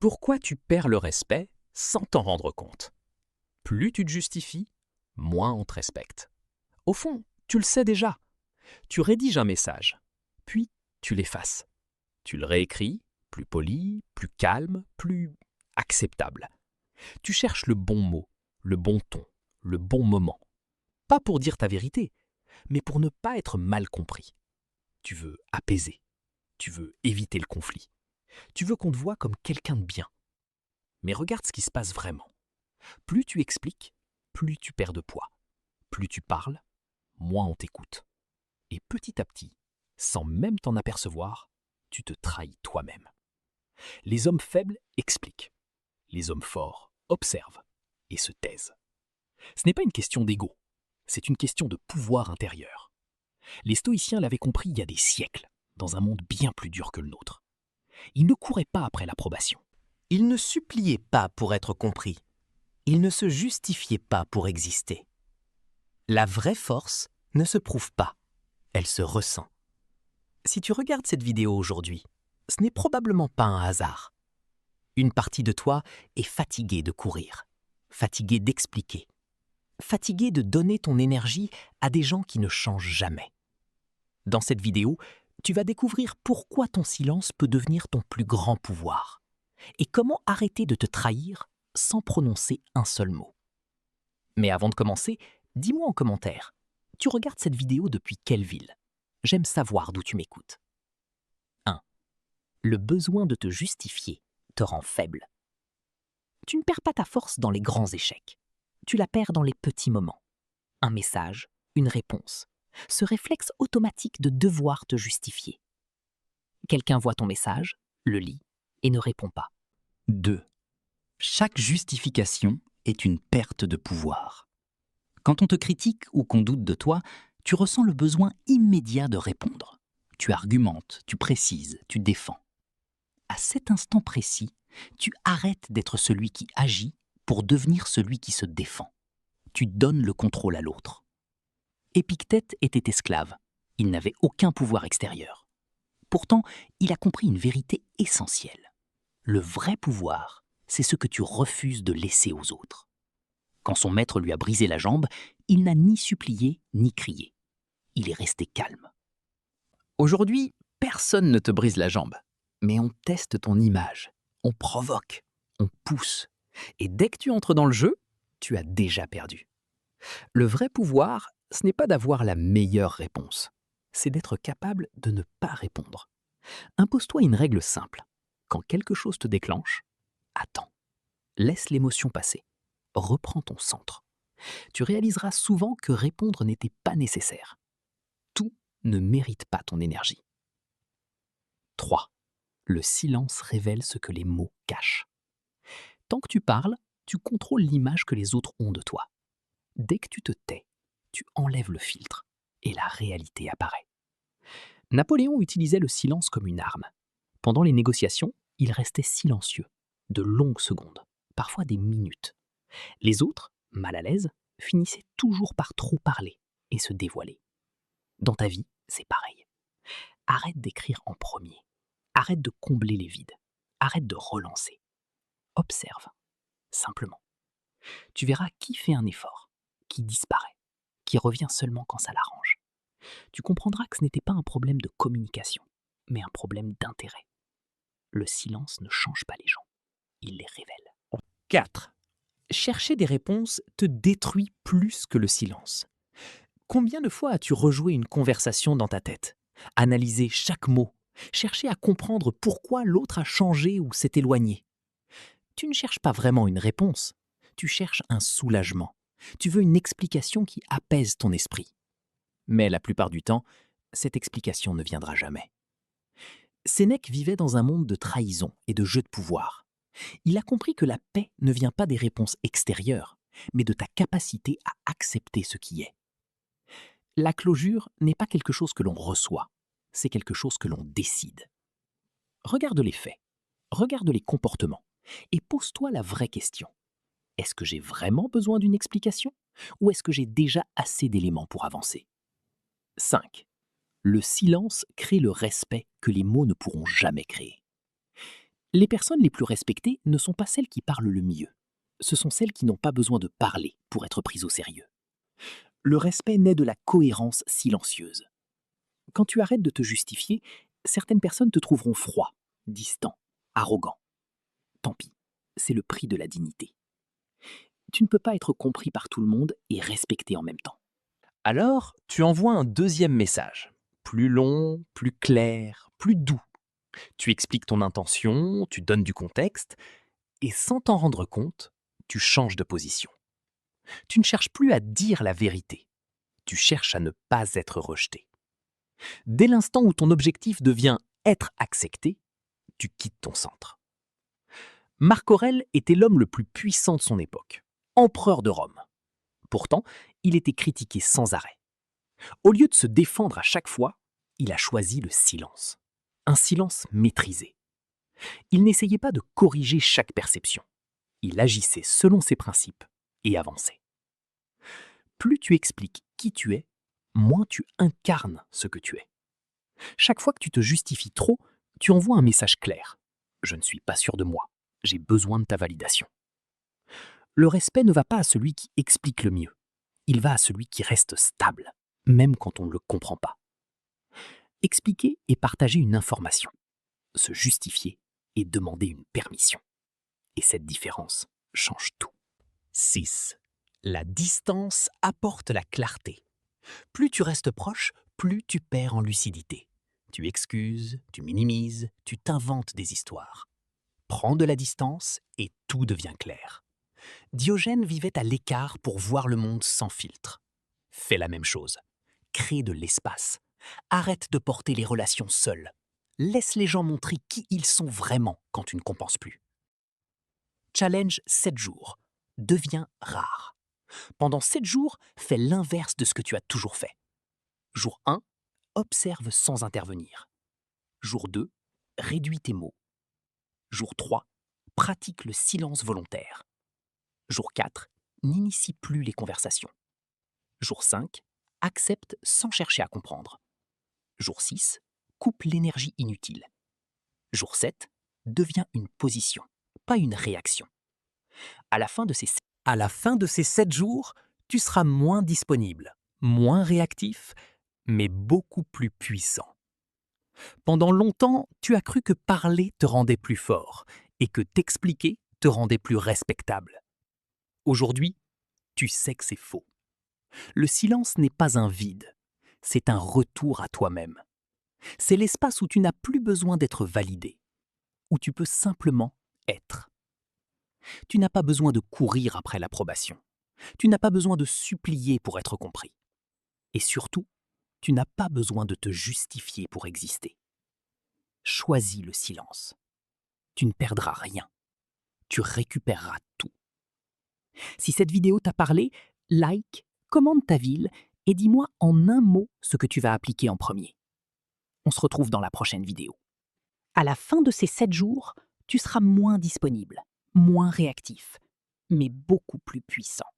Pourquoi tu perds le respect sans t'en rendre compte? Plus tu te justifies, moins on te respecte. Au fond, tu le sais déjà. Tu rédiges un message, puis tu l'effaces. Tu le réécris, plus poli, plus calme, plus acceptable. Tu cherches le bon mot, le bon ton, le bon moment. Pas pour dire ta vérité, mais pour ne pas être mal compris. Tu veux apaiser. Tu veux éviter le conflit. Tu veux qu'on te voie comme quelqu'un de bien. Mais regarde ce qui se passe vraiment. Plus tu expliques, plus tu perds de poids. Plus tu parles, moins on t'écoute. Et petit à petit, sans même t'en apercevoir, tu te trahis toi-même. Les hommes faibles expliquent. Les hommes forts observent et se taisent. Ce n'est pas une question d'ego, c'est une question de pouvoir intérieur. Les stoïciens l'avaient compris il y a des siècles, dans un monde bien plus dur que le nôtre. Ils ne couraient pas après l'approbation. Ils ne suppliaient pas pour être compris. Ils ne se justifiaient pas pour exister. La vraie force ne se prouve pas, elle se ressent. Si tu regardes cette vidéo aujourd'hui, ce n'est probablement pas un hasard. Une partie de toi est fatiguée de courir, fatiguée d'expliquer, fatiguée de donner ton énergie à des gens qui ne changent jamais. Dans cette vidéo, tu vas découvrir pourquoi ton silence peut devenir ton plus grand pouvoir et comment arrêter de te trahir sans prononcer un seul mot. Mais avant de commencer, dis-moi en commentaire, tu regardes cette vidéo depuis quelle ville? J'aime savoir d'où tu m'écoutes. 1. Le besoin de te justifier te rend faible. Tu ne perds pas ta force dans les grands échecs. Tu la perds dans les petits moments. Un message, une réponse. Ce réflexe automatique de devoir te justifier. Quelqu'un voit ton message, le lit et ne répond pas. 2. Chaque justification est une perte de pouvoir. Quand on te critique ou qu'on doute de toi, tu ressens le besoin immédiat de répondre. Tu argumentes, tu précises, tu défends. À cet instant précis, tu arrêtes d'être celui qui agit pour devenir celui qui se défend. Tu donnes le contrôle à l'autre. Épictète était esclave. Il n'avait aucun pouvoir extérieur. Pourtant, il a compris une vérité essentielle. Le vrai pouvoir, c'est ce que tu refuses de laisser aux autres. Quand son maître lui a brisé la jambe, il n'a ni supplié ni crié. Il est resté calme. Aujourd'hui, personne ne te brise la jambe. Mais on teste ton image, on provoque, on pousse. Et dès que tu entres dans le jeu, tu as déjà perdu. Le vrai pouvoir, ce n'est pas d'avoir la meilleure réponse. C'est d'être capable de ne pas répondre. Impose-toi une règle simple. Quand quelque chose te déclenche, attends. Laisse l'émotion passer. Reprends ton centre. Tu réaliseras souvent que répondre n'était pas nécessaire. Tout ne mérite pas ton énergie. 3. Le silence révèle ce que les mots cachent. Tant que tu parles, tu contrôles l'image que les autres ont de toi. Dès que tu te tais, tu enlèves le filtre et la réalité apparaît. Napoléon utilisait le silence comme une arme. Pendant les négociations, il restait silencieux, de longues secondes, parfois des minutes. Les autres, mal à l'aise, finissaient toujours par trop parler et se dévoiler. Dans ta vie, c'est pareil. Arrête d'écrire en premier. Arrête de combler les vides. Arrête de relancer. Observe, simplement. Tu verras qui fait un effort, qui disparaît, qui revient seulement quand ça l'arrange. Tu comprendras que ce n'était pas un problème de communication, mais un problème d'intérêt. Le silence ne change pas les gens, il les révèle. 4. Chercher des réponses te détruit plus que le silence. Combien de fois as-tu rejoué une conversation dans ta tête, analysé chaque mot, cherché à comprendre pourquoi l'autre a changé ou s'est éloigné? Tu ne cherches pas vraiment une réponse, tu cherches un soulagement. Tu veux une explication qui apaise ton esprit. Mais la plupart du temps, cette explication ne viendra jamais. Sénèque vivait dans un monde de trahison et de jeu de pouvoir. Il a compris que la paix ne vient pas des réponses extérieures, mais de ta capacité à accepter ce qui est. La clôture n'est pas quelque chose que l'on reçoit, c'est quelque chose que l'on décide. Regarde les faits, regarde les comportements, et pose-toi la vraie question. Est-ce que j'ai vraiment besoin d'une explication, ou est-ce que j'ai déjà assez d'éléments pour avancer? 5. Le silence crée le respect que les mots ne pourront jamais créer. Les personnes les plus respectées ne sont pas celles qui parlent le mieux. Ce sont celles qui n'ont pas besoin de parler pour être prises au sérieux. Le respect naît de la cohérence silencieuse. Quand tu arrêtes de te justifier, certaines personnes te trouveront froid, distant, arrogant. Tant pis, c'est le prix de la dignité. Tu ne peux pas être compris par tout le monde et respecté en même temps. Alors, tu envoies un deuxième message. Plus long, plus clair, plus doux. Tu expliques ton intention, tu donnes du contexte, et sans t'en rendre compte, tu changes de position. Tu ne cherches plus à dire la vérité, tu cherches à ne pas être rejeté. Dès l'instant où ton objectif devient être accepté, tu quittes ton centre. Marc Aurèle était l'homme le plus puissant de son époque, empereur de Rome. Pourtant, il était critiqué sans arrêt. Au lieu de se défendre à chaque fois, il a choisi le silence. Un silence maîtrisé. Il n'essayait pas de corriger chaque perception. Il agissait selon ses principes et avançait. Plus tu expliques qui tu es, moins tu incarnes ce que tu es. Chaque fois que tu te justifies trop, tu envoies un message clair. Je ne suis pas sûr de moi. J'ai besoin de ta validation. Le respect ne va pas à celui qui explique le mieux. Il va à celui qui reste stable, même quand on ne le comprend pas. Expliquer et partager une information. Se justifier et demander une permission. Et cette différence change tout. 6. La distance apporte la clarté. Plus tu restes proche, plus tu perds en lucidité. Tu excuses, tu minimises, tu t'inventes des histoires. Prends de la distance et tout devient clair. Diogène vivait à l'écart pour voir le monde sans filtre. Fais la même chose. Crée de l'espace. Arrête de porter les relations seules. Laisse les gens montrer qui ils sont vraiment quand tu ne compenses plus. Challenge 7 jours. Deviens rare. Pendant 7 jours, fais l'inverse de ce que tu as toujours fait. Jour 1, observe sans intervenir. Jour 2, réduis tes mots. Jour 3, pratique le silence volontaire. Jour 4, n'initie plus les conversations. Jour 5, accepte sans chercher à comprendre. Jour 6, coupe l'énergie inutile. Jour 7, deviens une position, pas une réaction. À la fin de ces 7 jours, tu seras moins disponible, moins réactif, mais beaucoup plus puissant. Pendant longtemps, tu as cru que parler te rendait plus fort et que t'expliquer te rendait plus respectable. Aujourd'hui, tu sais que c'est faux. Le silence n'est pas un vide, c'est un retour à toi-même. C'est l'espace où tu n'as plus besoin d'être validé, où tu peux simplement être. Tu n'as pas besoin de courir après l'approbation. Tu n'as pas besoin de supplier pour être compris. Et surtout, tu n'as pas besoin de te justifier pour exister. Choisis le silence. Tu ne perdras rien. Tu récupéreras tout. Si cette vidéo t'a parlé, like, commente ta ville et dis-moi en un mot ce que tu vas appliquer en premier. On se retrouve dans la prochaine vidéo. À la fin de ces 7 jours, tu seras moins disponible, moins réactif, mais beaucoup plus puissant.